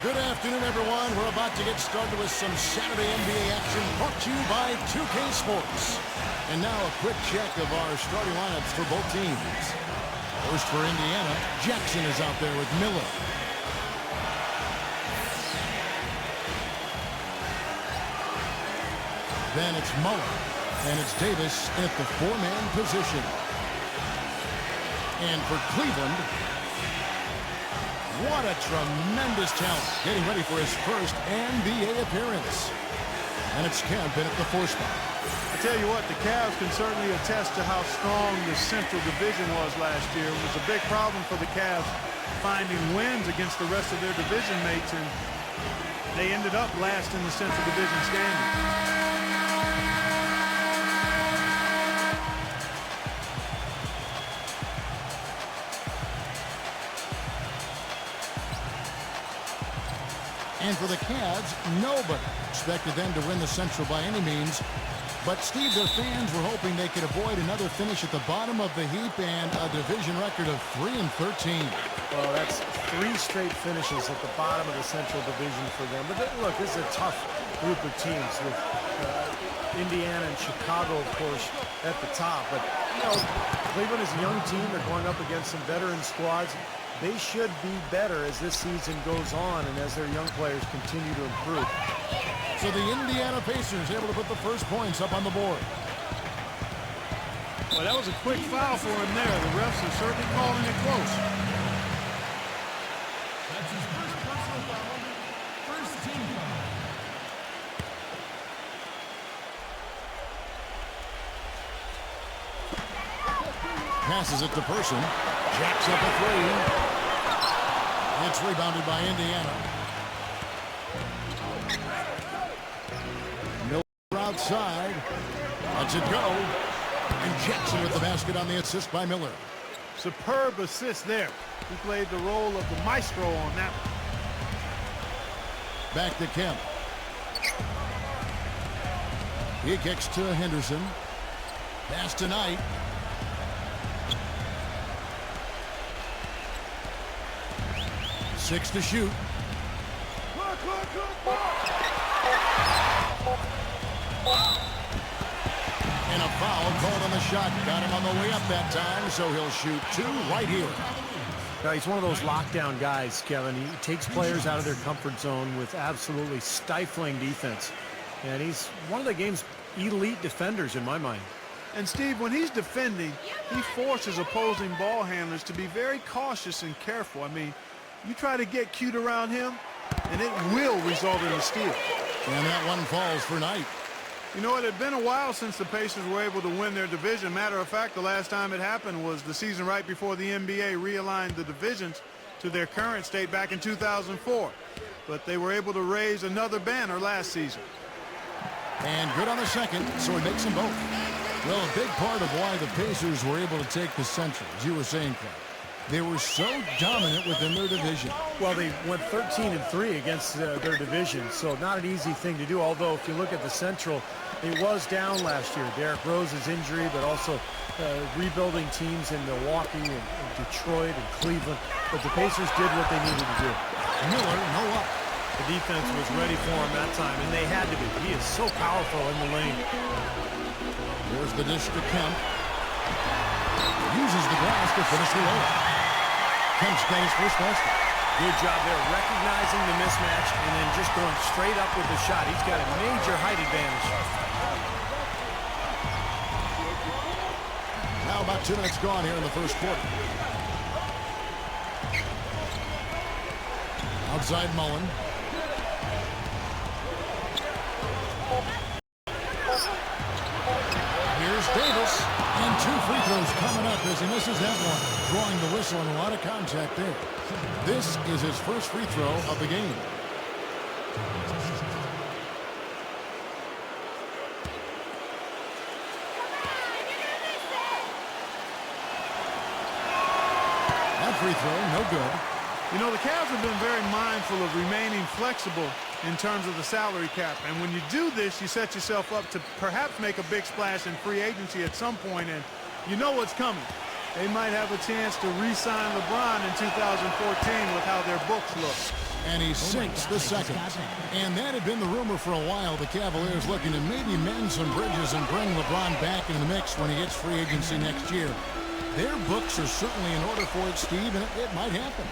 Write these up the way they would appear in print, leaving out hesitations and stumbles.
Good afternoon, everyone. We're about to get started with some Saturday NBA action brought to you by 2K Sports. And now a quick check of our starting lineups for both teams. First for Indiana, Jackson is out there with Miller. Then it's Muller, and it's Davis at the four-man position. And for Cleveland, what a tremendous talent, getting ready for his first NBA appearance. And it's Kemp in at the four spot. I tell you what, the Cavs can certainly attest to how strong the Central Division was last year. It was a big problem for the Cavs finding wins against the rest of their division mates, and they ended up last in the Central Division standings. And for the Cavs, nobody expected them to win the Central by any means. But, Steve, their fans were hoping they could avoid another finish at the bottom of the heap and a division record of 3-13. Well, that's 3 straight finishes at the bottom of the Central Division for them. But look, this is a tough group of teams with Indiana and Chicago, of course, at the top. But, you know, Cleveland is a young team. They're going up against some veteran squads. They should be better as this season goes on and as their young players continue to improve. So the Indiana Pacers able to put the first points up on the board. Well, that was a quick foul for him there. The refs are certainly calling it close. That's his first personal foul, first team foul. Passes it to Person. Jacks up a three. It's rebounded by Indiana. Miller outside. Lets it go. And Jackson with the basket on the assist by Miller. Superb assist there. He played the role of the maestro on that one. Back to Kemp. He kicks to Henderson. Pass to Knight. Six to shoot. And a foul called on the shot. Got him on the way up that time, so he'll shoot 2 right here. Now, he's one of those lockdown guys, Kevin. He takes players out of their comfort zone with absolutely stifling defense. And he's one of the game's elite defenders in my mind. And, Steve, when he's defending, he forces opposing ball handlers to be very cautious and careful. I mean, you try to get cute around him, and it will result in a steal. And that one falls for Knight. You know, it had been a while since the Pacers were able to win their division. Matter of fact, the last time it happened was the season right before the NBA realigned the divisions to their current state back in 2004. But they were able to raise another banner last season. And good on the second, so he makes them both. Well, a big part of why the Pacers were able to take the Central, as you were saying, Clark, they were so dominant within their division. Well, they went 13-3 against their division, so not an easy thing to do. Although, if you look at the Central, it was down last year. Derrick Rose's injury, but also rebuilding teams in Milwaukee and Detroit and Cleveland. But the Pacers did what they needed to do. Miller, no up. The defense was ready for him that time, and they had to be. He is so powerful in the lane. There's the dish to Kemp. Uses the glass to finish the layup. Kemp's got his first basket. Good job there, recognizing the mismatch and then just going straight up with the shot. He's got a major height advantage. Now about 2 minutes gone here in the first quarter. Outside Mullen. Here's Davis. And 2 free throws coming up as he misses that one. Drawing the whistle and a lot of contact there. This is his first free throw of the game. That free throw, no good. You know, the Cavs have been very mindful of remaining flexible in terms of the salary cap. And when you do this, you set yourself up to perhaps make a big splash in free agency at some point, and you know what's coming. They might have a chance to re-sign LeBron in 2014 with how their books look. And he sinks the second. And that had been the rumor for a while. The Cavaliers looking to maybe mend some bridges and bring LeBron back into the mix when he hits free agency next year. Their books are certainly in order for it, Steve, and it might happen.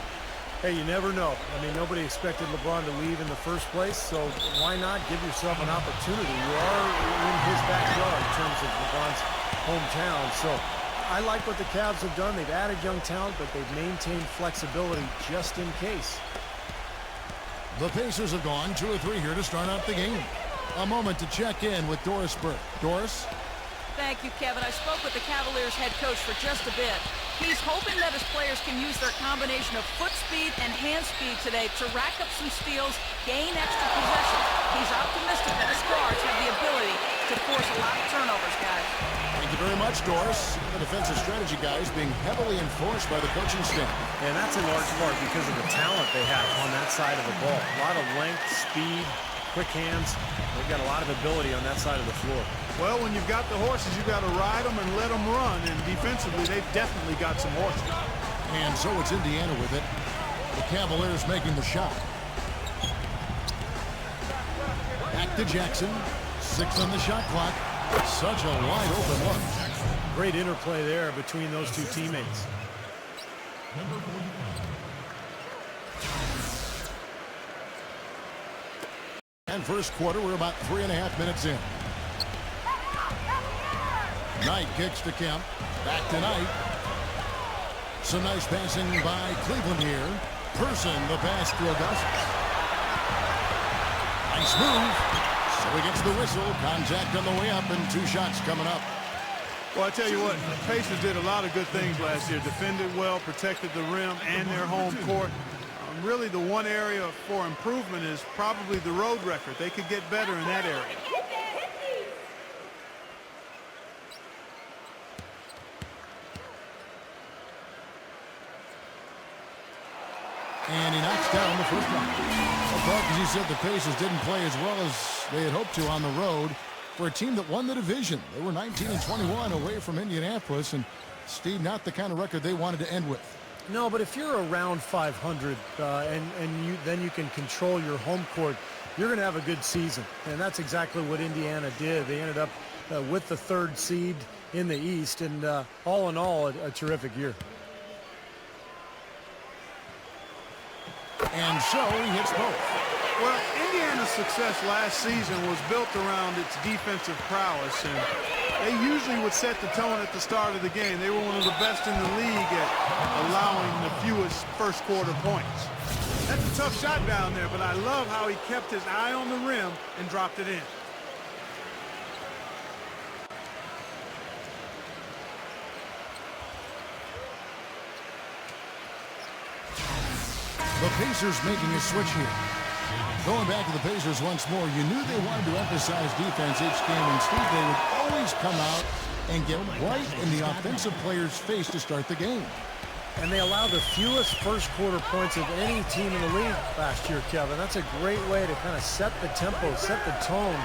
Hey, you never know. I mean, nobody expected LeBron to leave in the first place, so why not give yourself an opportunity? You are in his backyard in terms of LeBron's hometown, so I like what the Cavs have done. They've added young talent, but they've maintained flexibility just in case. The Pacers have gone 2 or 3 here to start out the game. A moment to check in with Doris Burke. Doris? Thank you, Kevin. I spoke with the Cavaliers head coach for just a bit. He's hoping that his players can use their combination of foot speed and hand speed today to rack up some steals, gain extra possessions. He's optimistic that his guards have the ability to force a lot of turnovers, guys. Thank you very much, Doris. The defensive strategy guys being heavily enforced by the coaching staff. And that's in large part because of the talent they have on that side of the ball. A lot of length, speed, quick hands. They've got a lot of ability on that side of the floor. Well, when you've got the horses, you've got to ride them and let them run. And defensively, they've definitely got some horses. And so it's Indiana with it. The Cavaliers making the shot. Back to Jackson. 6 on the shot clock. Such a wide open look. Great interplay there between those two teammates. And first quarter, we're about 3.5 minutes in. Knight kicks to Kemp. Back to Knight. Some nice passing by Cleveland here. Person the pass to Augustus. Nice move. So he gets the whistle. Contact on the way up and 2 shots coming up. Well, I tell you what, the Pacers did a lot of good things last year. Defended well, protected the rim and their home court. Really, the one area for improvement is probably the road record. They could get better in that area. And he knocks down the first one. Well, as you said, the Pacers didn't play as well as they had hoped to on the road for a team that won the division. They were 19-21 away from Indianapolis, and Steve, not the kind of record they wanted to end with. No, but if you're around 500 then you can control your home court, you're going to have a good season. And that's exactly what Indiana did. They ended up with the 3rd seed in the East, and all in all, a terrific year. And so he hits both. Well, Indiana's success last season was built around its defensive prowess, and they usually would set the tone at the start of the game. They were one of the best in the league at allowing the fewest first quarter points. That's a tough shot down there, but I love how he kept his eye on the rim and dropped it in. The Pacers making a switch here. Going back to the Pacers once more, you knew they wanted to emphasize defense each game, and Steve, they would always come out and get right in the offensive player's face to start the game. And they allowed the fewest first quarter points of any team in the league last year, Kevin. That's a great way to kind of set the tempo, set the tone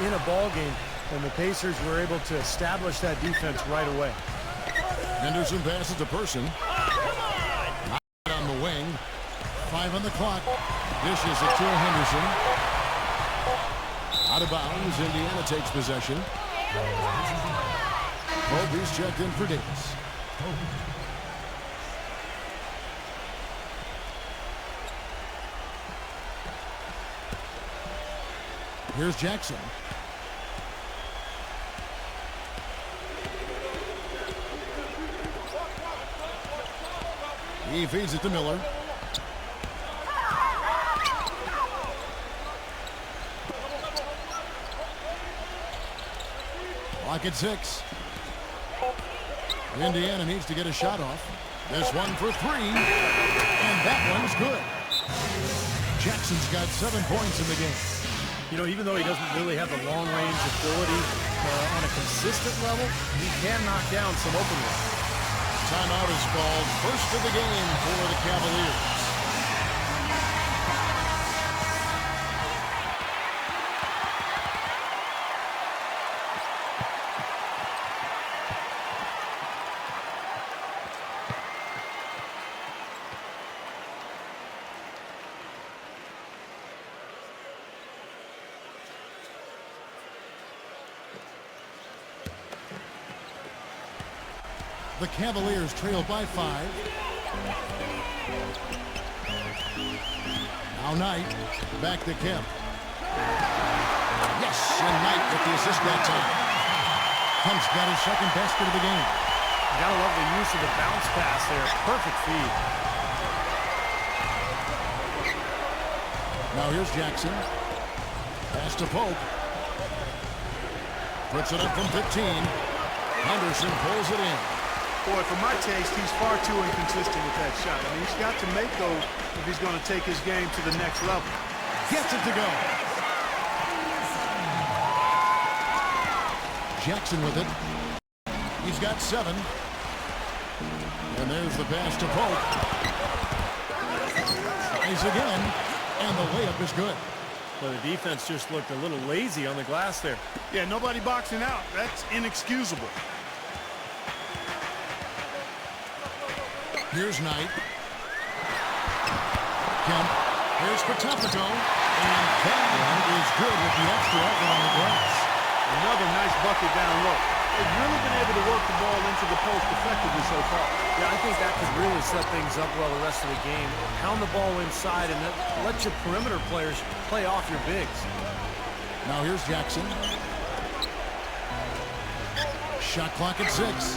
in a ball game, and the Pacers were able to establish that defense right away. Henderson passes to Person. On the wing. 5 on the clock. Dishes it to Henderson. Out of bounds. Indiana takes possession. Kobe's checked in for Davis. Here's Jackson. He feeds it to Miller. Clock at 6. Indiana needs to get a shot off. This one for 3. And that one's good. Jackson's got 7 points in the game. You know, even though he doesn't really have the long-range ability on a consistent level, he can knock down some open ones. Timeout is called. First of the game for the Cavaliers. The Cavaliers trail by 5. Now Knight, back to Kemp. Yes, and Knight with the assist that time. Kemp's got his second basket of the game. Gotta love the use of the bounce pass there. Perfect feed. Now here's Jackson. Pass to Pope. Puts it up from 15. Henderson pulls it in. Boy, for my taste, he's far too inconsistent with that shot. I mean, he's got to make those if he's going to take his game to the next level. Gets it to go. Jackson with it. He's got 7. And there's the pass to Pope. Tries again. And the layup is good. Well, the defense just looked a little lazy on the glass there. Yeah, nobody boxing out. That's inexcusable. Here's Knight. Kemp. Here's Patopico. And that is good with the extra effort on the glass. Another nice bucket down low. They've really been able to work the ball into the post effectively so far. Yeah, I think that could really set things up well the rest of the game. Pound the ball inside and then let your perimeter players play off your bigs. Now here's Jackson. Shot clock at 6.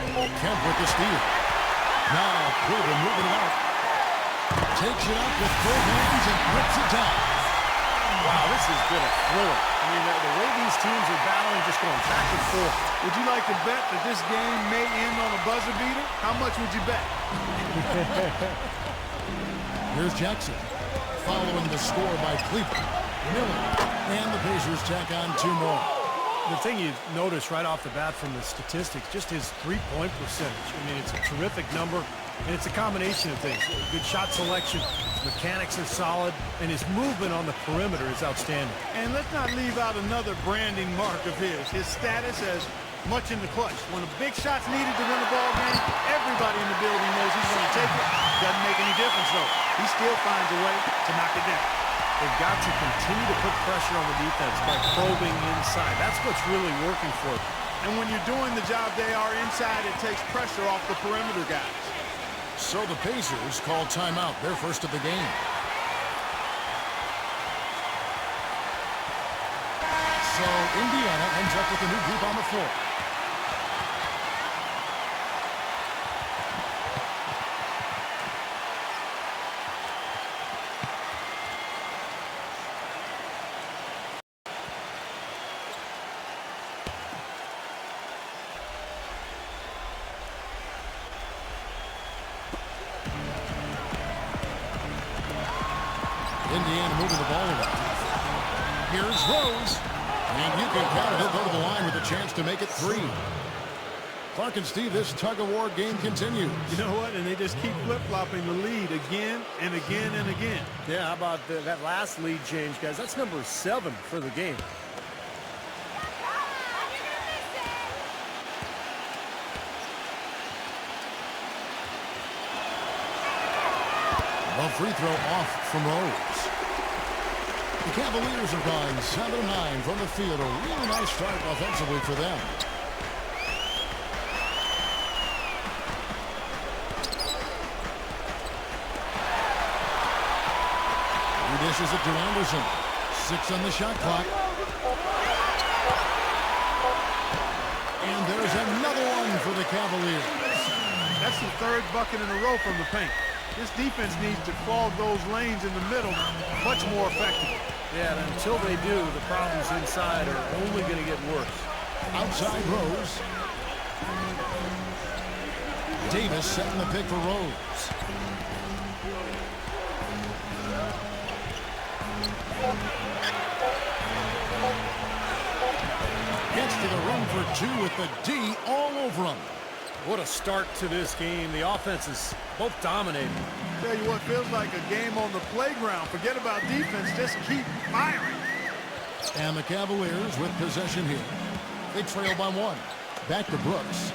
Kemp with the steal. Now Porter moving it out. Takes it up with both hands and rips it down. Wow, this has been a thriller. I mean, the way these teams are battling, just going back and forth. Would you like to bet that this game may end on a buzzer beater? How much would you bet? Here's Jackson. Following the score by Cleveland, Miller, and the Pacers tack on 2 more. The thing you notice right off the bat from the statistics, just his three-point percentage. I mean, it's a terrific number, and it's a combination of things. Good shot selection, his mechanics are solid, and his movement on the perimeter is outstanding. And let's not leave out another branding mark of his status as much in the clutch. When a big shot's needed to win a ball game, everybody in the building knows he's going to take it. Doesn't make any difference, though. He still finds a way to knock it down. They've got to continue to put pressure on the defense by probing inside. That's what's really working for them. And when you're doing the job they are inside, it takes pressure off the perimeter guys. So the Pacers call timeout, their first of the game. So Indiana ends up with a new group on the floor. Indiana moving the ball around. Here's Rose. And you can count, he'll go to the line with a chance to make it 3. Clark and Steve, this tug-of-war game continues. You know what? And they just keep flip-flopping the lead again and again and again. Yeah, how about that last lead change, guys? That's number 7 for the game. A free throw off from Rose. The Cavaliers have gone 7-9 from the field. A really nice start offensively for them. He dishes it to Anderson. 6 on the shot clock. And there's another one for the Cavaliers. That's the 3rd bucket in a row from the paint. This defense needs to clog those lanes in the middle much more effectively. Yeah, and until they do, the problems inside are only going to get worse. Outside Rose. Davis setting the pick for Rose. Gets to the rim for 2 with the D all over him. What a start to this game. The offense is both dominating. Tell you what, feels like a game on the playground. Forget about defense, just keep firing. And the Cavaliers with possession here. They trail by 1. Back to Brooks.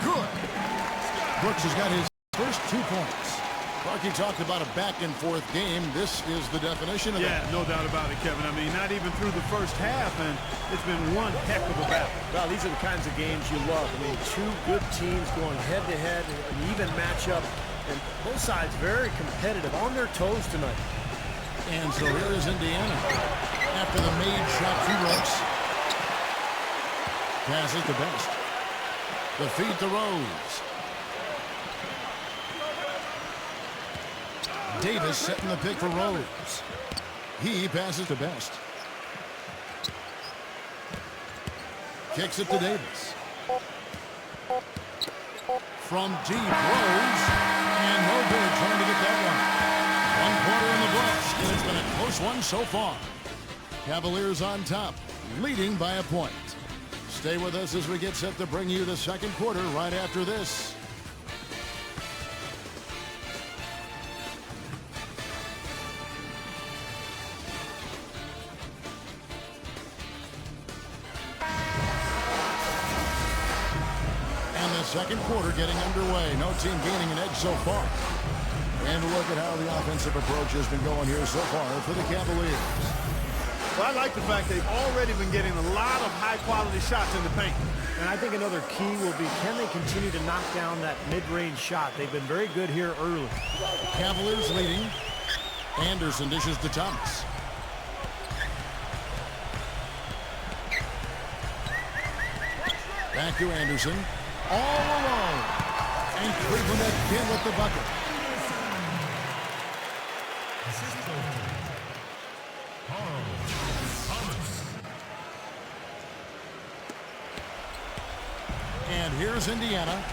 Good. Brooks has got his first 2 points. Clark, you talked about a back-and-forth game. This is the definition of that. Yeah, no doubt about it, Kevin. I mean, not even through the first half, and it's been one heck of a battle. Well, these are the kinds of games you love. I mean, two good teams going head-to-head, an even matchup, and both sides very competitive, on their toes tonight. And so here is Indiana. After the made shot through ropes. Passes to Best. The feed to Rose. Davis setting the pick for Rose. He passes to Best. Kicks it to Davis. From deep, Rose. And no good trying to get that one. 1 quarter in the books, and it's been a close one so far. Cavaliers on top, leading by a point. Stay with us as we get set to bring you the second quarter right after this. And the second quarter getting underway. No team gaining an edge so far. And look at how the offensive approach has been going here so far for the Cavaliers. Well, I like the fact they've already been getting a lot of high-quality shots in the paint. And I think another key will be, can they continue to knock down that mid-range shot? They've been very good here early. Cavaliers leading. Anderson dishes to Thomas. Back to Anderson. All alone. And Cleveland again with the bucket. And here's Indiana.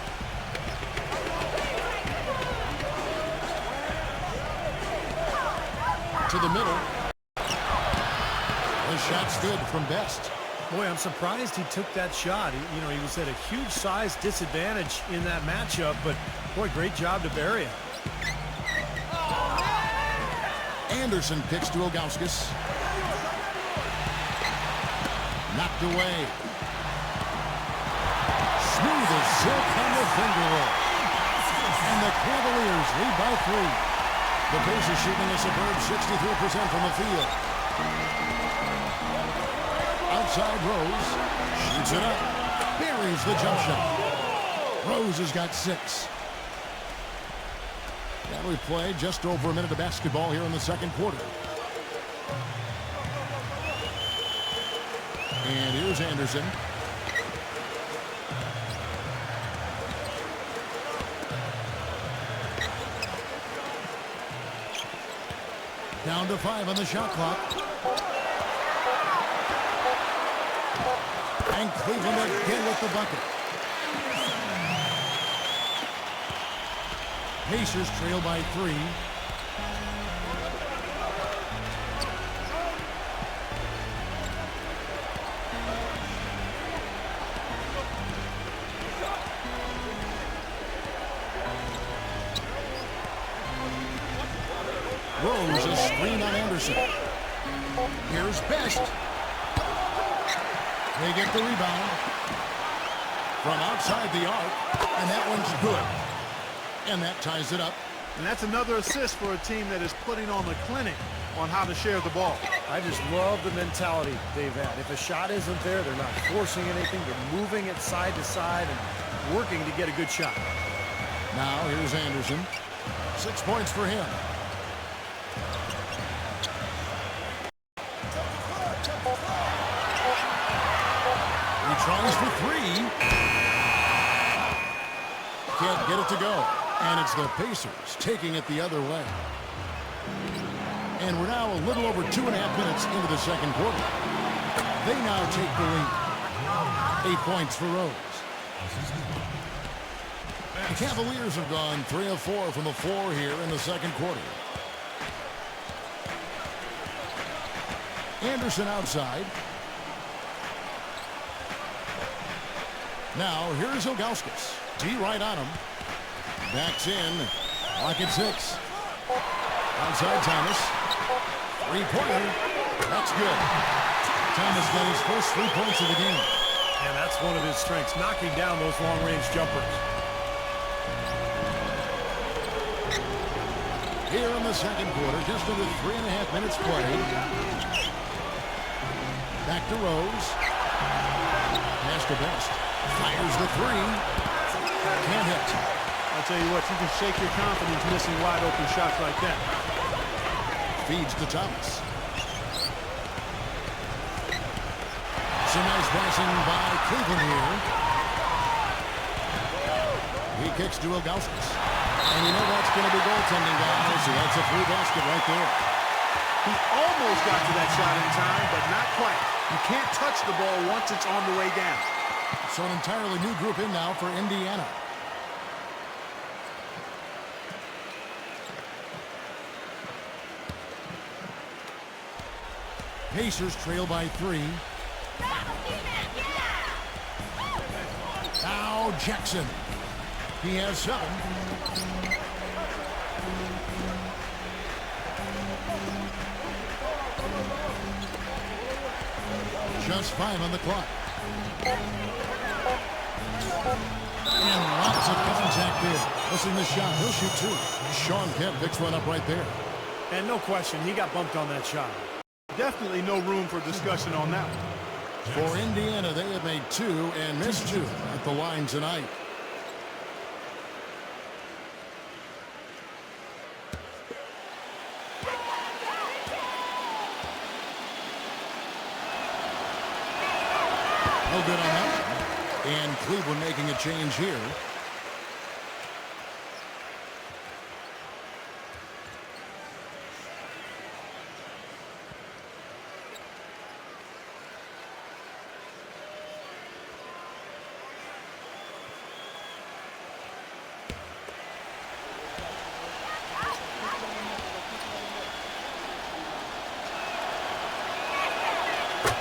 To the middle. The shot's good from Best. Boy, I'm surprised he took that shot. He was at a huge size disadvantage in that matchup, but boy, great job to bury it. Anderson picks to Ilgauskas. Knocked away. Smooth as silk on the finger roll. And the Cavaliers lead by 3. The Pacers shooting a superb 63% from the field. Outside Rose. Shoots it up. Buries the jump shot. Rose has got 6. Now we play just over a minute of basketball here in the second quarter. And here's Anderson. Down to 5 on the shot clock. And Cleveland again with the bucket. Pacers trail by 3. Rose, a screen on Anderson. Here's Best. They get the rebound from outside the arc, and that one's good. And that ties it up. And that's another assist for a team that is putting on the clinic on how to share the ball. I just love the mentality they've had. If a shot isn't there, they're not forcing anything. They're moving it side to side and working to get a good shot. Now here's Anderson. 6 points for him. He tries for 3. Can't get it to go. And it's the Pacers taking it the other way. And we're now a little over 2.5 minutes into the second quarter. They now take the lead. 8 points for Rose. The Cavaliers have gone 3 of 4 from the floor here in the second quarter. Anderson outside. Now here's Ilgauskas. D right on him. Backs in. Lock at 6. Outside Thomas. 3-pointer. That's good. Thomas got his first 3 points of the game. And that's one of his strengths, knocking down those long-range jumpers. Here in the second quarter, just under 3.5 minutes played. Back to Rose. Pass to Best. Fires the three. Can't hit. I'll tell you what, you can shake your confidence missing wide open shots like that. Feeds to Thomas. Some nice passing by Cleveland here. He kicks to Ilgauskas. And you know that's going to be goaltending, guys. So that's a free basket right there. He almost got to that shot in time, but not quite. You can't touch the ball once it's on the way down. So an entirely new group in now for Indiana. Pacers trail by 3. Now Jackson. He has 7. Just 5 on the clock. And lots of contact there. Missing the shot. He'll shoot 2. Sean Kemp picks one up right there. And no question, he got bumped on that shot. Definitely no room for discussion on that one. For Indiana, they have made 2 and missed 2 at the line tonight. No good on that one. And Cleveland making a change here.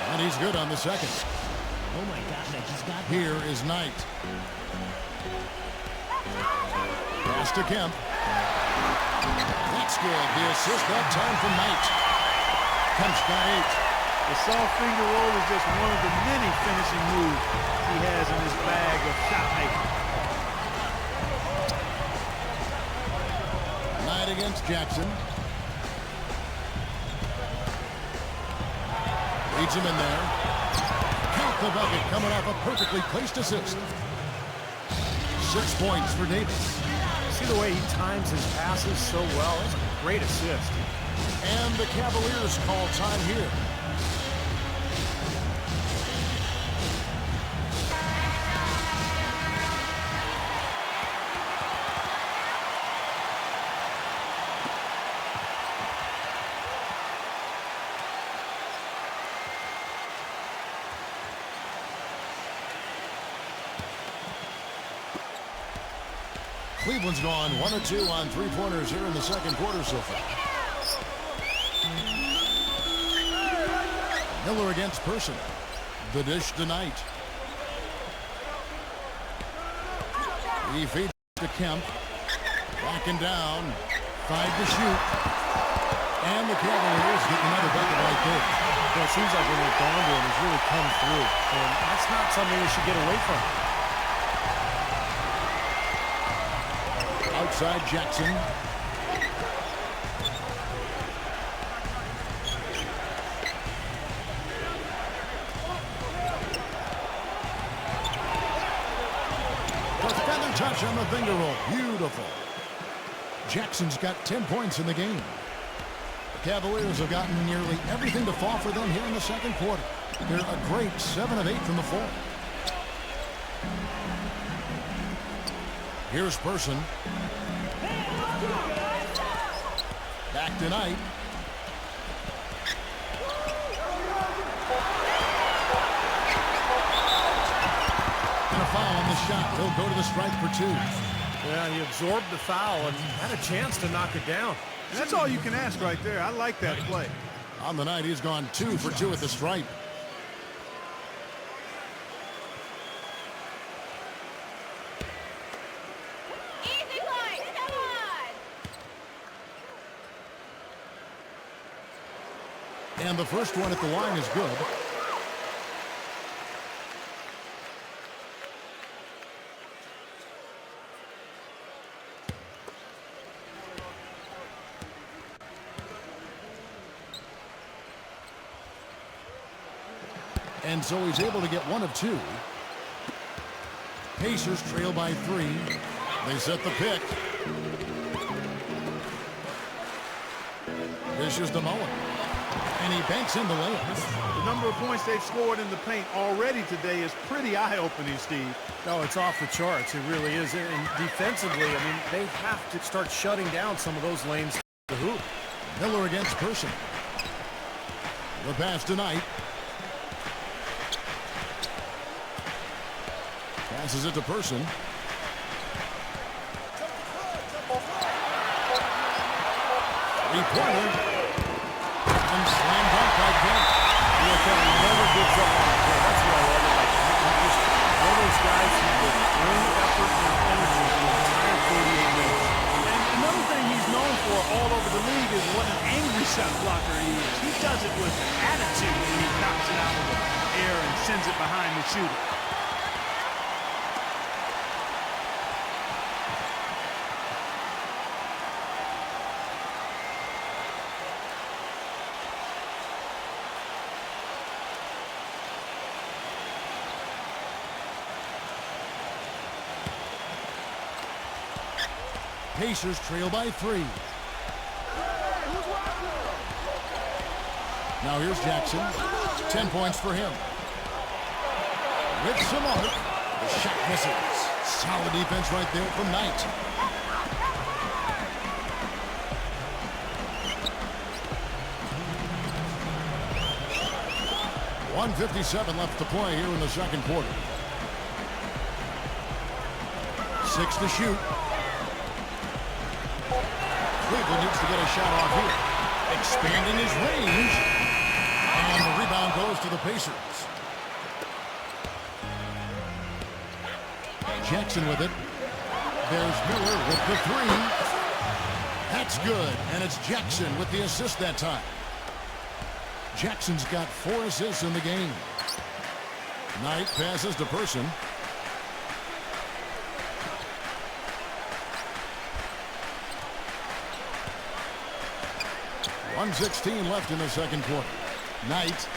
And he's good on the second. Oh my gosh, I just got Here is Knight. Pass to Kemp. That's good. The assist that time from Knight. Kemp's got 8. The soft finger roll is just one of the many finishing moves he has in his bag of shot making. Knight against Jackson. Leads him in there. Count the bucket coming off a perfectly placed assist. 6 points for Davis. See the way he times his passes so well? That's a great assist. And the Cavaliers call time here. Cleveland's gone 1 of 2 on 3-pointers here in the second quarter so far. Miller against Person. The dish tonight. He feeds to Kemp. Backing down. 5 to shoot. And the Cavaliers get another bucket right there. Well, it seems like when they're gone to him, he's really come through. And that's not something they should get away from. Outside Jackson. The feather touch on the finger roll. Beautiful. Jackson's got 10 points in the game. The Cavaliers have gotten nearly everything to fall for them here in the second quarter. They're a great 7 of 8 from the floor. Here's Person. Back tonight. And a foul on the shot. He'll go to the strike for 2. Yeah, he absorbed the foul and had a chance to knock it down. And that's all you can ask right there. I like that play. On the night, he's gone 2 for 2 at the stripe. And the first one at the line is good. And so he's able to get one of two. Pacers trail by 3. They set the pick. Dishes to Mullen. And he banks in the layup. The number of points they've scored in the paint already today is pretty eye-opening, Steve. No, it's off the charts. It really is. And defensively, I mean, they have to start shutting down some of those lanes to the hoop. Miller against Person. The pass tonight. Passes it to Person. Three-pointer. And slam dunk by Kent. Never gives up on the play. That's what I love about him. He's just one of those guys who will bring effort and energy the entire 48 minutes. And another thing he's known for all over the league is what an angry shot blocker he is. He does it with attitude when he knocks it out of the air and sends it behind the shooter. Pacers trail by 3. Now here's Jackson. 10 points for him. With some arc. The shot misses. Solid defense right there from Knight. .157 left to play here in the second quarter. 6 to shoot. Cleveland needs to get a shot off here. Expanding his range. And the rebound goes to the Pacers. Jackson with it. There's Miller with the 3. That's good. And it's Jackson with the assist that time. Jackson's got 4 assists in the game. Knight passes to Person. .116 left in the second quarter. Knight.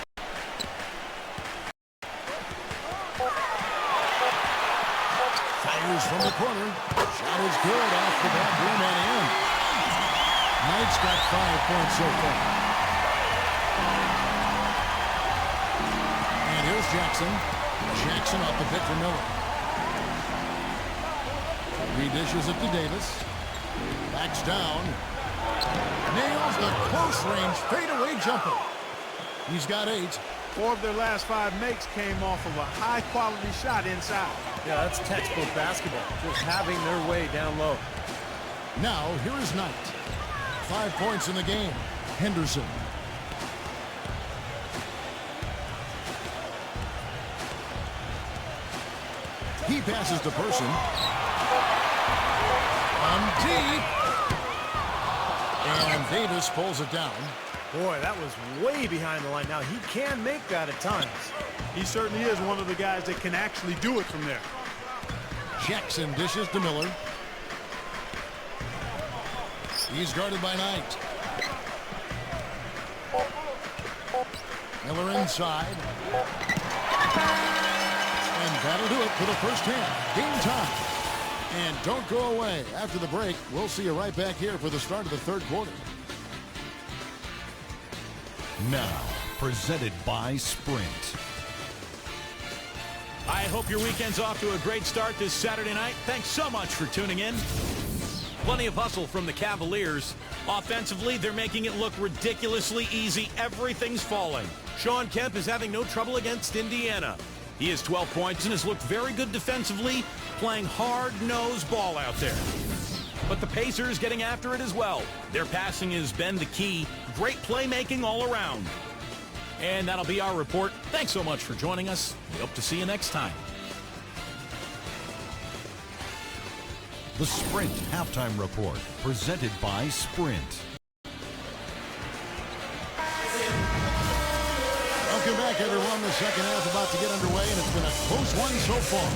Fires from the corner. Shot is good off the back rim and in. Knight's got 5 points so far. And here's Jackson. Jackson off the pick for Miller. Redishes it to Davis. Backs down. Nails the close-range fadeaway jumper. He's got 8. 4 of their last 5 makes came off of a high-quality shot inside. Yeah, that's textbook basketball. Just having their way down low. Now, here is Knight. 5 points in the game. Henderson. He passes to Person. On deep. And Davis pulls it down. Boy, that was way behind the line. Now, he can make that at times. He certainly is one of the guys that can actually do it from there. Jackson dishes to Miller. He's guarded by Knight. Miller inside. And that'll do it for the first half. Game time. And don't go away. After the break, we'll see you right back here for the start of the third quarter. Now, presented by Sprint. I hope your weekend's off to a great start this Saturday night. Thanks so much for tuning in. Plenty of hustle from the Cavaliers. Offensively, they're making it look ridiculously easy. Everything's falling. Shawn Kemp is having no trouble against Indiana. He has 12 points and has looked very good defensively, playing hard-nosed ball out there. But the Pacers getting after it as well. Their passing has been the key. Great playmaking all around. And that'll be our report. Thanks so much for joining us. We hope to see you next time. The Sprint Halftime Report, presented by Sprint. Welcome back, everyone. The second half about to get underway, and it's been a close one so far.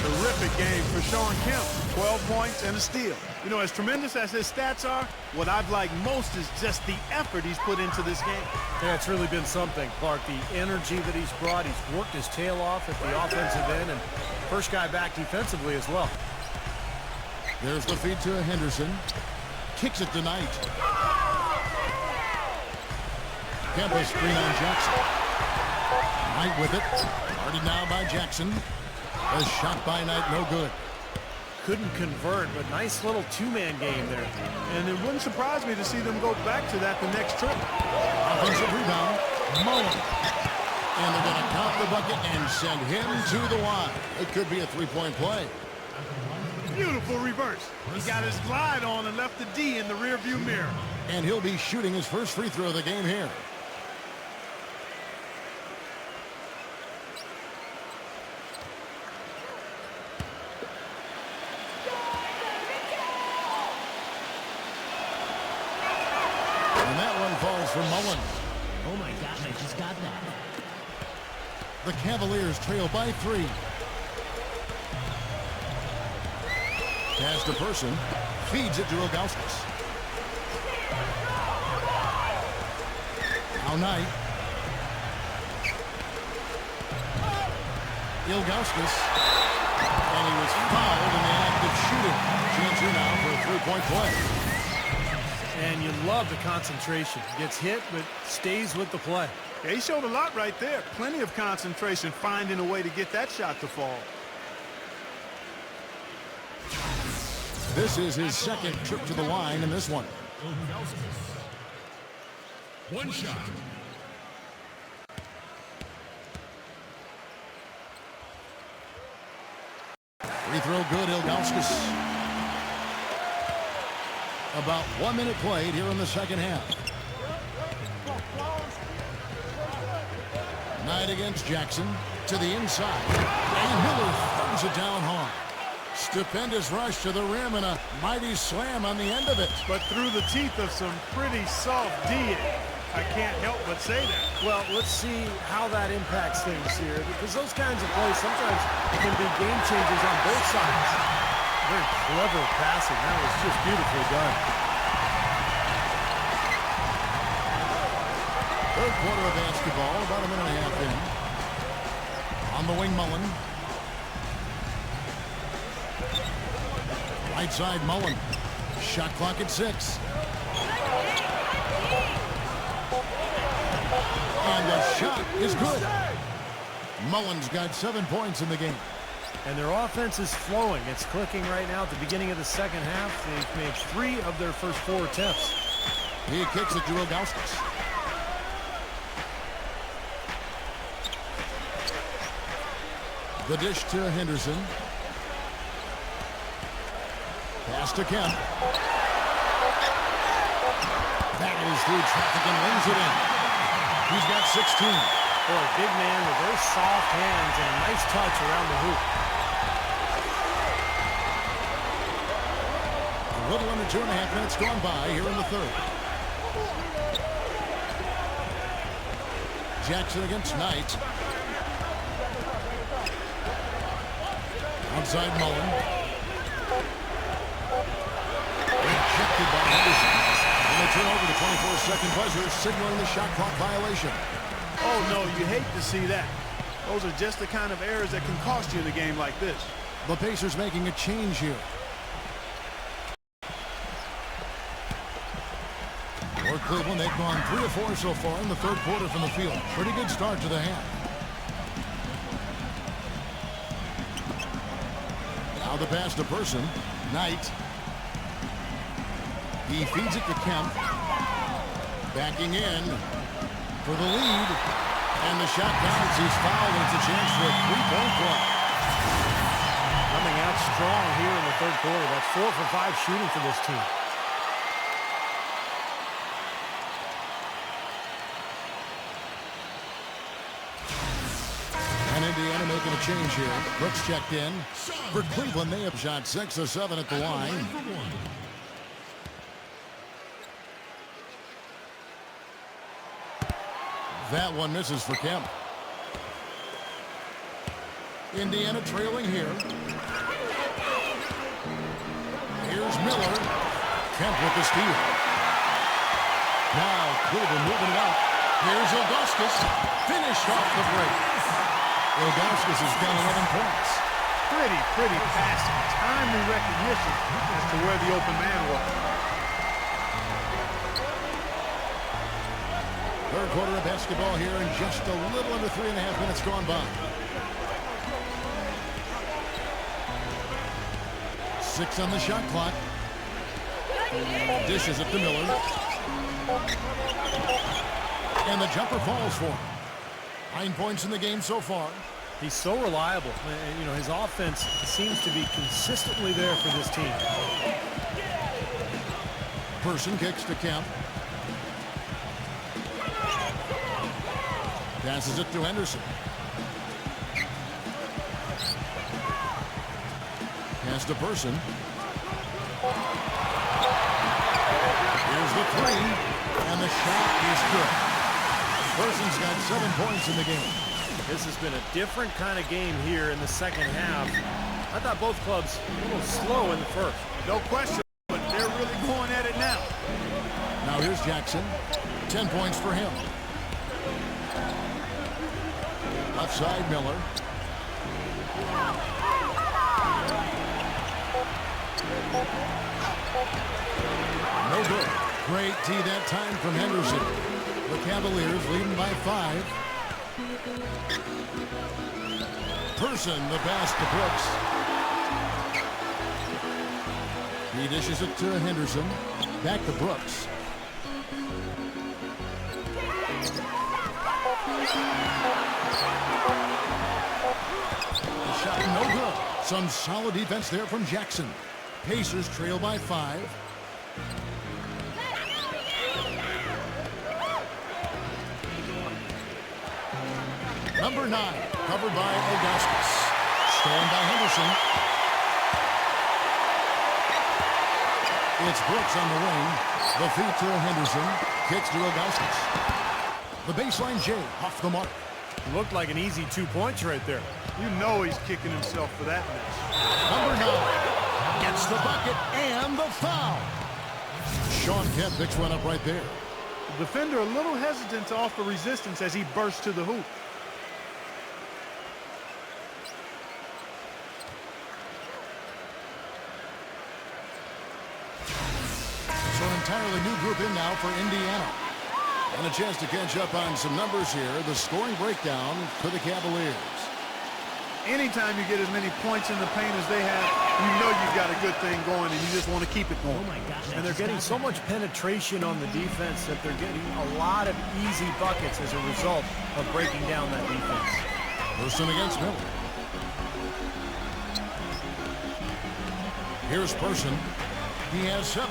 Terrific game for Sean Kemp. 12 points and a steal. You know, as tremendous as his stats are, what I've liked most is just the effort he's put into this game. Yeah, it's really been something, Clark. The energy that he's brought. He's worked his tail off at the offensive end, and first guy back defensively as well. There's the feed to Henderson. Kicks it to Knight. Kemp a screen on Jackson. Knight with it. Guarded now by Jackson. A shot by Knight, no good. Couldn't convert, but nice little two-man game there. And it wouldn't surprise me to see them go back to that the next trip. Offensive rebound. Mullen. And they're going to count the bucket and send him to the line. It could be a three-point play. Beautiful reverse. He got his glide on and left the D in the rearview mirror. And he'll be shooting his first free throw of the game here. And that one falls for Mullen. Oh my God, I just got that. The Cavaliers trail by 3. Pass to Person. Feeds it to Ilgauskas. Now Knight. Ilgauskas. And he was fouled in the act of shooting. Chance here now for a three-point play. And you love the concentration. Gets hit, but stays with the play. Yeah, he showed a lot right there. Plenty of concentration, finding a way to get that shot to fall. This is his second trip to the line in this one. One shot. Free throw good, Ilgauskas. About 1 minute played here in the second half. Knight against Jackson to the inside. And Miller throws it down hard. Stupendous rush to the rim and a mighty slam on the end of it. But through the teeth of some pretty soft D. I can't help but say that. Well, let's see how that impacts things here, because those kinds of plays sometimes can be game changers on both sides. Very clever passing. That was just beautifully done. Third quarter of basketball, about a minute and a half in. On the wing, Mullen. Right side, Mullen. Shot clock at 6. And the shot is good. Mullen's got 7 points in the game. And their offense is flowing. It's clicking right now at the beginning of the second half. They've made 3 of their first 4 attempts. He kicks it to Ilgauskas. The dish to Henderson. Pass to Kemp. That is through traffic and rings it in. He's got 16. Boy, big man with very soft hands and a nice touch around the hoop. A little under 2.5 minutes gone by here in the third. Jackson against Knight. Outside Mullen. Rejected by Henderson. And they turn over the 24-second buzzer, signaling the shot clock violation. Oh, no, you hate to see that. Those are just the kind of errors that can cost you in a game like this. The Pacers making a change here. For Cleveland, they've gone 3 of 4 so far in the third quarter from the field. Pretty good start to the half. Now the pass to Person. Knight. He feeds it to Kemp. Backing in for the lead. And the shot counts. He's fouled, and it's a chance for a three-point play. Coming out strong here in the third quarter. That's 4 for 5 shooting for this team. And Indiana making a change here. Brooks checked in. For Cleveland, they have shot 6 of 7 at the line. That one misses for Kemp. Indiana trailing here. Here's Miller. Kemp with the steal. Now Cleveland moving it up. Here's Ilgauskas. Finished off the break. Ilgauskas has got 11 points. Pretty passing. Timely recognition as to where the open man was. Third quarter of basketball here, and just a little under 3.5 minutes gone by. 6 on the shot clock. Dishes it to Miller. And the jumper falls for him. 9 points in the game so far. He's so reliable. And, you know, his offense seems to be consistently there for this team. Person kicks to Kemp. Passes it to Henderson. Pass to Person. Here's the three. And the shot is good. Person's got 7 points in the game. This has been a different kind of game here in the second half. I thought both clubs a little slow in the first. No question, but they're really going at it now. Now here's Jackson. 10 points for him. Left side, Miller. No good. Great tee that time from Henderson. The Cavaliers leading by 5. Person, the pass to Brooks. He dishes it to Henderson. Back to Brooks. The shot no good. Some solid defense there from Jackson. Pacers trail by 5. Number 9, covered by Ilgauskas. Stolen by Henderson. It's Brooks on the wing. The feet to Henderson. Kicks to Ilgauskas. The baseline J off the mark. Looked like an easy 2 points right there. You know he's kicking himself for that miss. Number 9 gets the bucket and the foul. Sean Kemp picks one up right there. The defender a little hesitant to offer resistance as he bursts to the hoop. So an entirely new group in now for Indiana. And a chance to catch up on some numbers here. The scoring breakdown for the Cavaliers. Anytime you get as many points in the paint as they have, you know you've got a good thing going and you just want to keep it going. Oh my God. And they're getting so much penetration on the defense that they're getting a lot of easy buckets as a result of breaking down that defense. Person against Miller. Here's Person. He has 7.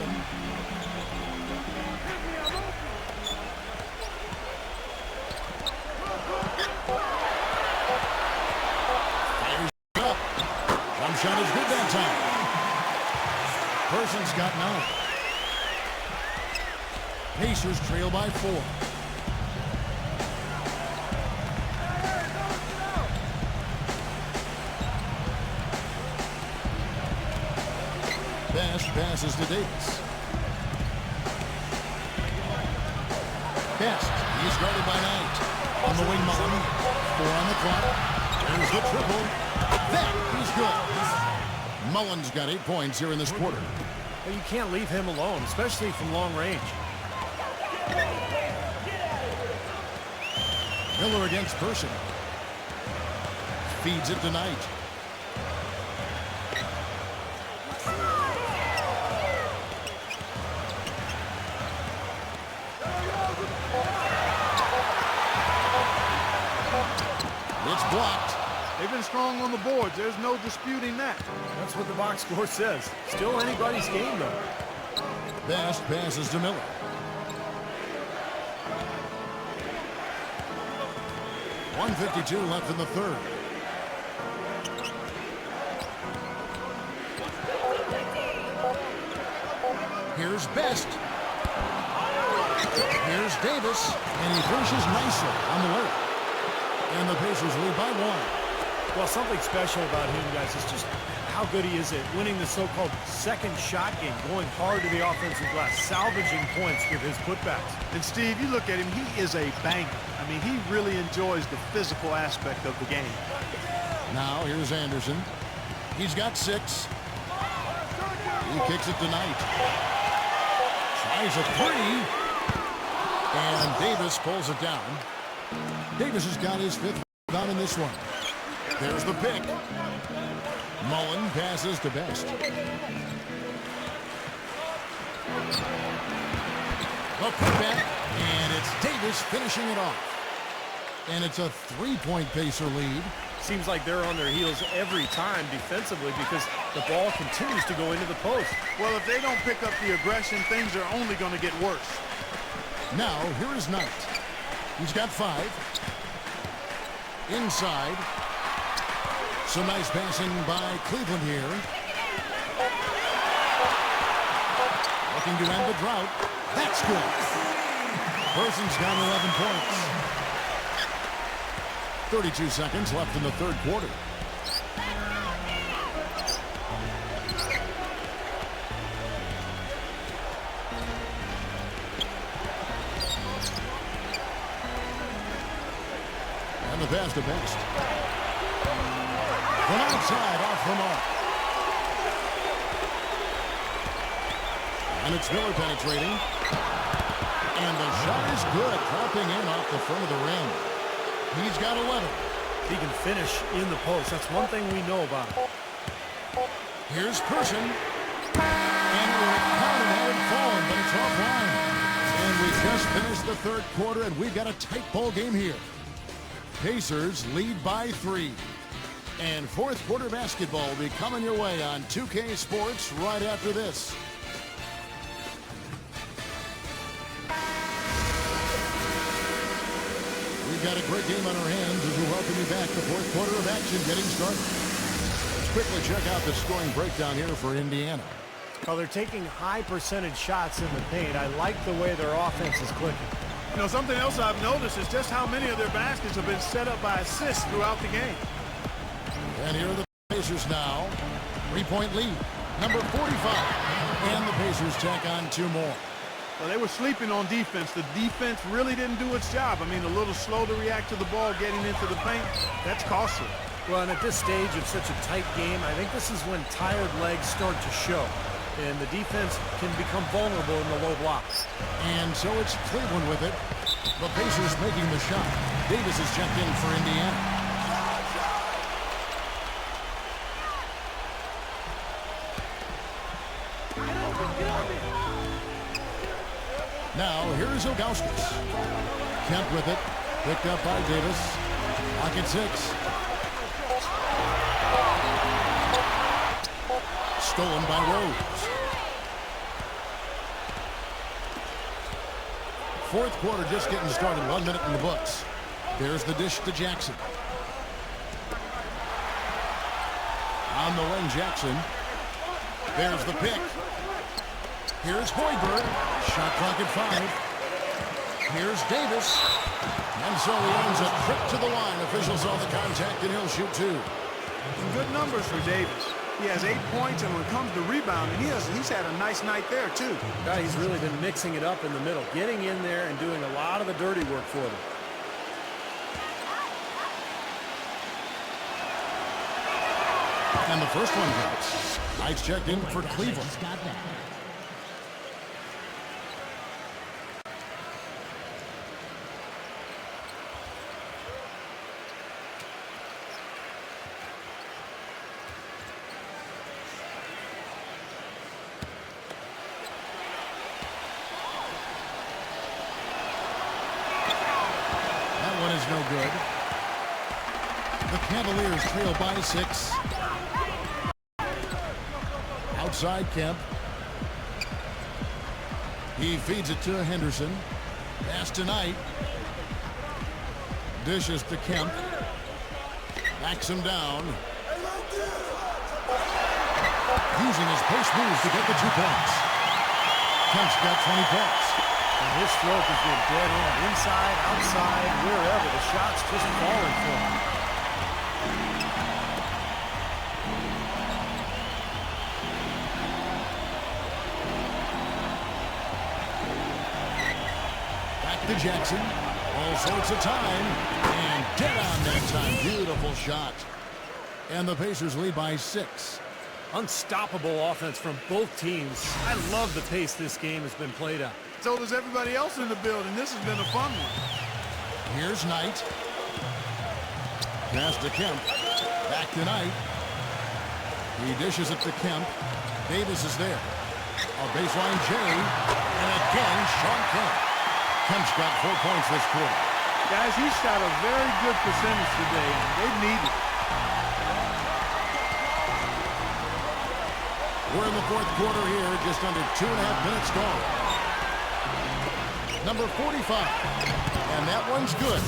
Shot is good that time. Person's got 9. Pacers trail by 4. Best passes to Davis. Best. He's guarded by Knight. On the wing, Mullen. 4 on the clock. There's the triple. That is good. Mullen's got 8 points here in this quarter. But you can't leave him alone, especially from long range. Miller against Person. Feeds it to Knight. It's blocked. They've been strong on the boards. There's no disputing that. That's what the box score says. Still anybody's game, though. Best passes to Miller. .152 left in the third. Here's Best. Here's Davis. And he finishes nicely on the way. And the Pacers lead by 1. Well, something special about him, guys, is just how good he is at winning the so-called second shot game, going hard to the offensive glass, salvaging points with his putbacks. And Steve, you look at him, he is a banker. I mean, he really enjoys the physical aspect of the game. Now here's Anderson. He's got 6. He kicks it tonight. Tries a 3. And Davis pulls it down. Davis has got his 5th down in this one. There's the pick. Mullen passes to Best. The putback, and it's Davis finishing it off. And it's a 3-point Pacer lead. Seems like they're on their heels every time defensively because the ball continues to go into the post. Well, if they don't pick up the aggression, things are only going to get worse. Now, here is Knight. He's got 5. Inside. Some nice passing by Cleveland here. Looking to end the drought. That's good. Person's got 11 points. 32 seconds left in the third quarter. And the pass to Best. From outside, off the mark. And it's Miller penetrating. And the shot is good, dropping in off the front of the rim. He's got 11. He can finish in the post. That's one thing we know about him. Here's Person. And it would count and had it fallen, but it's offline. And we just finished the third quarter, and we've got a tight ball game here. Pacers lead by 3. And fourth quarter basketball will be coming your way on 2K Sports right after this. We've got a great game on our hands as we welcome you back. The fourth quarter of action getting started. Let's quickly check out the scoring breakdown here for Indiana. Well, they're taking high percentage shots in the paint. I like the way their offense is clicking. You know, something else I've noticed is just how many of their baskets have been set up by assists throughout the game. And here are the Pacers now. 3-point lead. Number 45. And the Pacers tack on 2 more. Well, they were sleeping on defense. The defense really didn't do its job. I mean, a little slow to react to the ball getting into the paint. That's costly. Well, and at this stage of such a tight game, I think this is when tired legs start to show. And the defense can become vulnerable in the low blocks. And so it's Cleveland with it. The Pacers making the shot. Davis is checked in for Indiana. Now, here's Ilgauskas. Kemp with it. Picked up by Davis. Pocket 6. Stolen by Rose. Fourth quarter just getting started. 1 minute in the books. There's the dish to Jackson. On the wing, Jackson. There's the pick. Here's Hoiberg. Shot clock at 5. Here's Davis. And so he earns a trip to the line. Officials saw the contact, and he'll shoot 2. Some good numbers for Davis. He has 8 points, and when it comes to rebounding, he's had a nice night there, too. Yeah, he's really been mixing it up in the middle, getting in there and doing a lot of the dirty work for them. And the first one hits. Knight's checked in for Cleveland. Just got that. No good. The Cavaliers trail by 6. Outside Kemp. He feeds it to Henderson. Pass tonight. Dishes to Kemp. Backs him down. Using his post moves to get the 2 points. Kemp's got 20 points. And his stroke has been dead on. Inside, outside, wherever. The shot's just falling for him. to Jackson. All sorts of time. And dead on that time. Beautiful shot. And the Pacers lead by 6. Unstoppable offense from both teams. I love the pace this game has been played at. So does everybody else in the building. This has been a fun one. Here's Knight. Pass to Kemp. Back to Knight. He dishes it to Kemp. Davis is there. A baseline J. And again, Sean Kemp. Kemp's got 4 points this quarter. Guys, he shot a very good percentage today. They need it. We're in the fourth quarter here, just under 2.5 minutes gone. Number 45, and that one's good.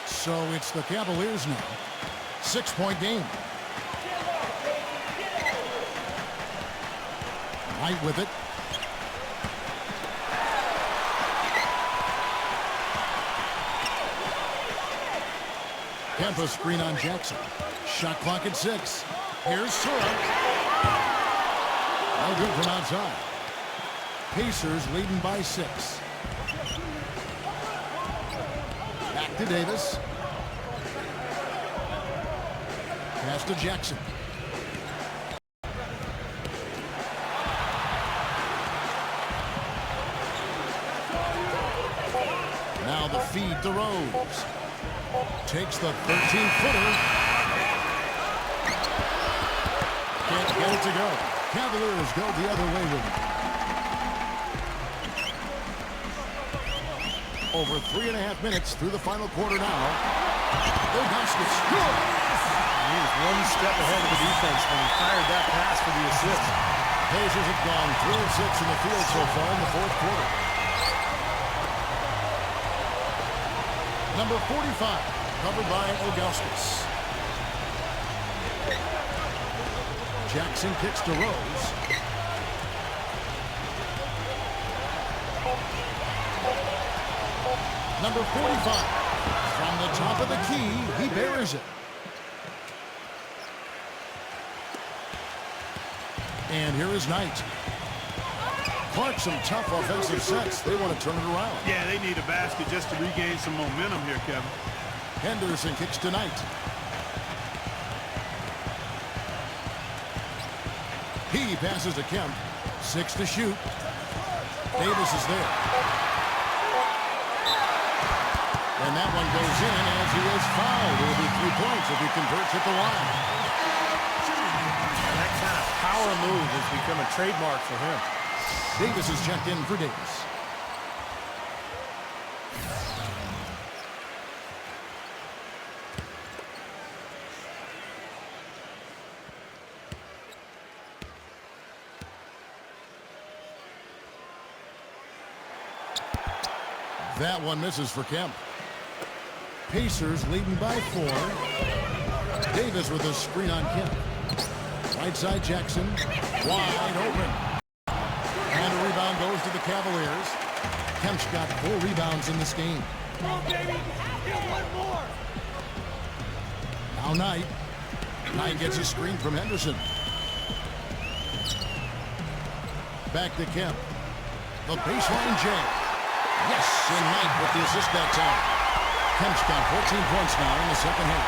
So it's the Cavaliers now. 6-point game. Knight with it. Kemp a screen on Jackson. Shot clock at 6. Here's Surratt. No good from outside. Pacers leading by 6. Back to Davis. Pass to Jackson. Now the feed to Rose. Takes the 13-footer. Can't get it to go. Cavaliers go the other way with it. Over 3.5 minutes through the final quarter now. The basket's good. He was one step ahead of the defense when he fired that pass for the assist. Pacers have gone 3 of 6 in the field so far in the fourth quarter. Number 45, covered by Ilgauskas. Jackson kicks to Rose. Number 45, from the top of the key, he buries it. And here is Knight. Clark, some tough offensive sets. They want to turn it around. Yeah, they need a basket just to regain some momentum here, Kevin. Henderson kicks to Knight. He passes to Kemp. 6 to shoot. Davis is there. And that one goes in as he is fouled. It will be 3 points if he converts at the line. That kind of power move has become a trademark for him. Davis is checked in for Davis. That one misses for Kemp. Pacers leading by 4. Davis with a screen on Kemp. Right side Jackson. Wide open. And a rebound goes to the Cavaliers. Kemp's got 4 rebounds in this game. Come on, baby. Get one more. Now Knight. Knight gets a screen from Henderson. Back to Kemp. The baseline J. Yes, and Knight with the assist that time. Kemp's got 14 points now in the second half.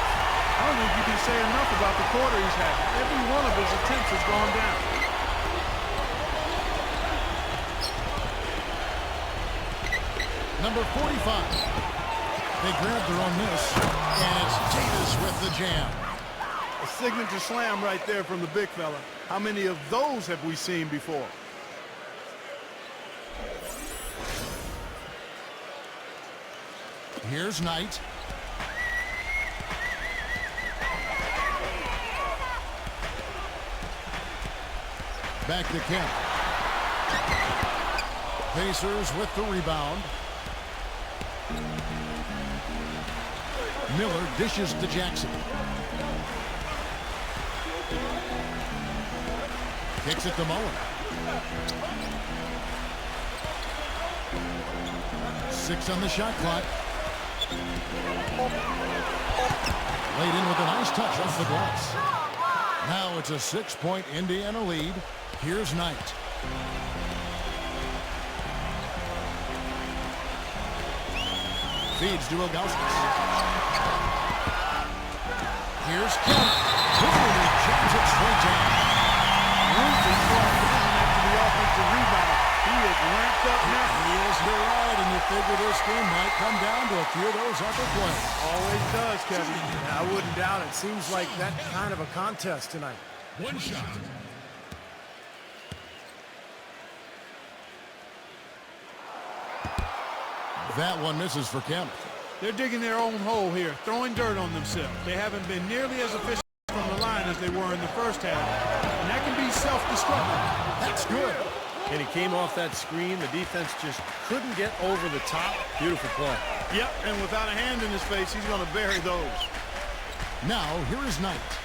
I don't think you can say enough about the quarter he's had. Every one of his attempts has gone down. Number 45. They grab their own miss, and it's Davis with the jam. A signature slam right there from the big fella. How many of those have we seen before? Here's Knight. Back to Kemp. Pacers with the rebound. Miller dishes to Jackson. Kicks it to Mullen. 6 on the shot clock. Laid in with a nice touch off the glass. Now it's a 6-point Indiana lead. Here's Knight. Feeds to Ilgauskas. Here's Kemp. Boom, he jams it straight down. Ruthie brought down after the offensive rebound. He is ramped up now. He is the ride, and you figure this game might come down to a few of those upper plays. Always does, Kevin. I wouldn't doubt it. Seems like that kind of a contest tonight. One shot. That one misses for Kemp. They're digging their own hole here, throwing dirt on themselves. They haven't been nearly as efficient from the line as they were in the first half, and that can be self-destructive. That's good. And he came off that screen. The defense just couldn't get over the top. Beautiful play. Yep, and without a hand in his face, he's going to bury those. Now, here is Knight.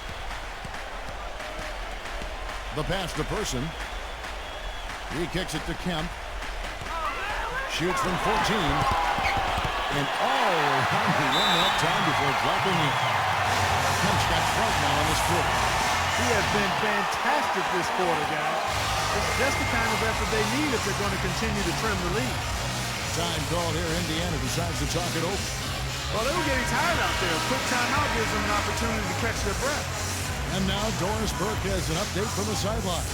The pass to Person. He kicks it to Kemp. Shoots from 14. And only one more time before dropping in. Kemp's got front now on this foot. He has been fantastic this quarter, guys. It's just the kind of effort they need if they're going to continue to trim the lead. Time called here. Indiana decides to talk it over. Well, they were getting tired out there. A quick timeout gives them an opportunity to catch their breath. And now Doris Burke has an update from the sideline.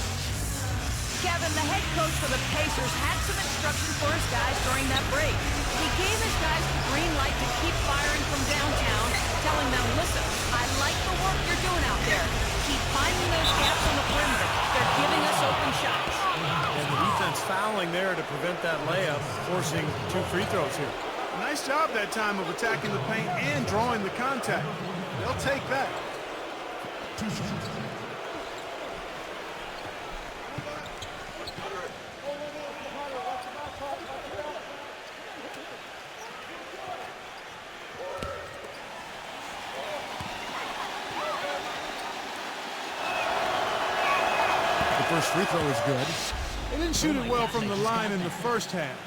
Kevin, the head coach for the Pacers had some instruction for his guys during that break. He gave his guys the green light to keep firing from downtown, telling them, listen, I like the work you're doing out there. Keep finding those gaps on the perimeter. They're giving us open shots. And the defense fouling there to prevent that layup, forcing 2 free throws here. Nice job that time of attacking the paint and drawing the contact. They'll take that. Two shots. The first free throw is good. They didn't shoot it well from the line in the first half.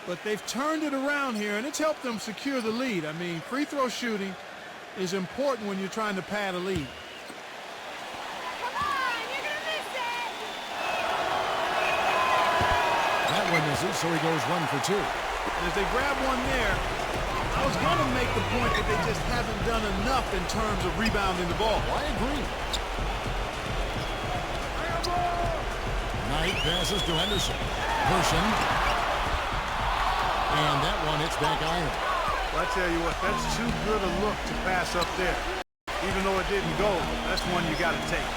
But they've turned it around here, and it's helped them secure the lead. I mean, free throw shooting is important when you're trying to pad a lead. That one misses, so he goes 1 for 2. And as they grab one there, I was going to make the point that they just haven't done enough in terms of rebounding the ball. I agree. Knight passes to Henderson. Person. And that one hits back iron. Well, I tell you what, that's too good a look to pass up there. Even though it didn't go, that's one you got to take.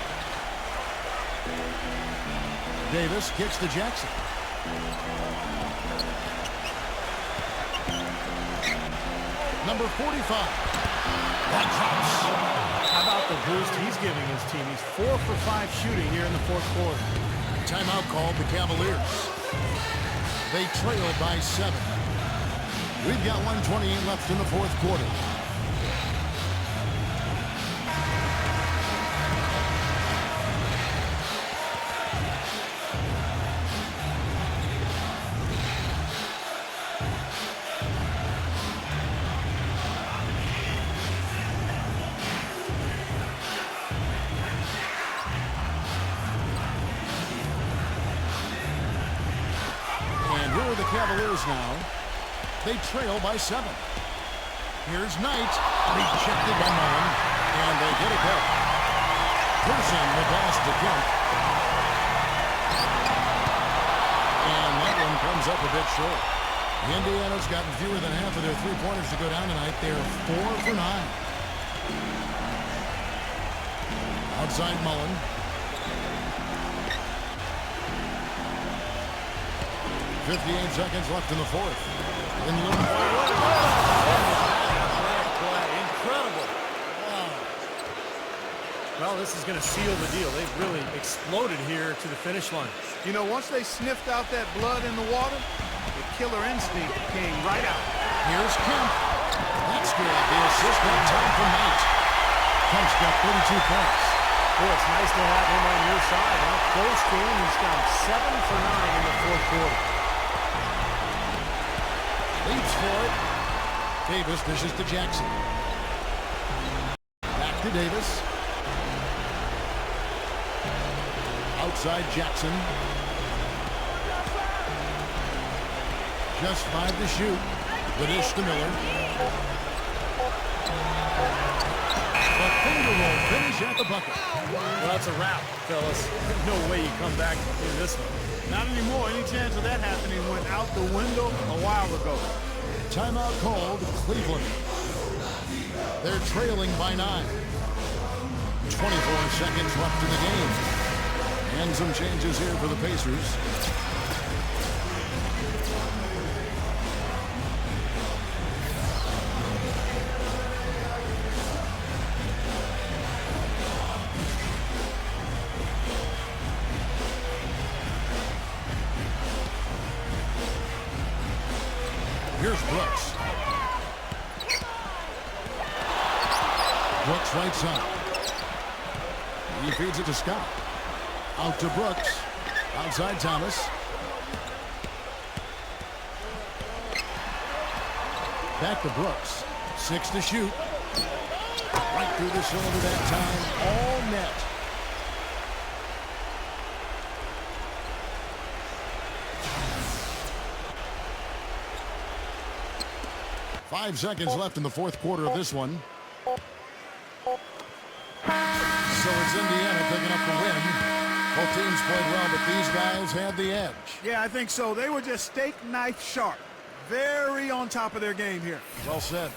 Davis kicks to Jackson. Number 45. That drops. How about the boost he's giving his team? He's 4 for 5 shooting here in the fourth quarter. Timeout called the Cavaliers. They trail by 7. We've got 1:28 left in the fourth quarter. And here are the Cavaliers now. They trail by 7. Here's Knight. Rejected by Mullen. And they get it back. Person the pass to Kemp. And that one comes up a bit short. Indiana's gotten fewer than half of their three-pointers to go down tonight. They're 4 for 9. Outside Mullen. 58 seconds left in the fourth. Incredible. Wow. Well, this is going to seal the deal. They've really exploded here to the finish line. You know, once they sniffed out that blood in the water, the killer instinct came right out. Here's Kemp. That's good. The assist that time for Knight. Kemp's got 32 points. Boy, it's nice to have him on your side. In a close game, he's gone 7 for 9 in the fourth quarter. Leaps for it. Davis dishes to Jackson. Back to Davis. Outside Jackson. Just 5 to shoot. The dish to Miller. A finger roll finish at the bucket. Well, that's a wrap, fellas. No way you come back and do this one. Not anymore. Any chance of that happening went out the window a while ago. Timeout called Cleveland. They're trailing by 9. 24 seconds left in the game. And some changes here for the Pacers. Here's Brooks. Brooks right side. He feeds it to Scott. Out to Brooks. Outside Thomas. Back to Brooks. 6 to shoot. Right through the shoulder that time. All net. Five seconds left in the fourth quarter of this one. So it's Indiana picking up the win. Both teams played well, but these guys had the edge. Yeah, I think so. They were just steak knife sharp. Very on top of their game here. Well said.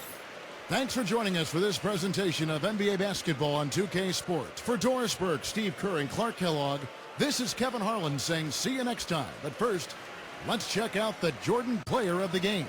Thanks for joining us for this presentation of NBA basketball on 2K Sports. For Doris Burke, Steve Kerr, and Clark Kellogg, this is Kevin Harlan saying see you next time. But first, let's check out the Jordan Player of the Game.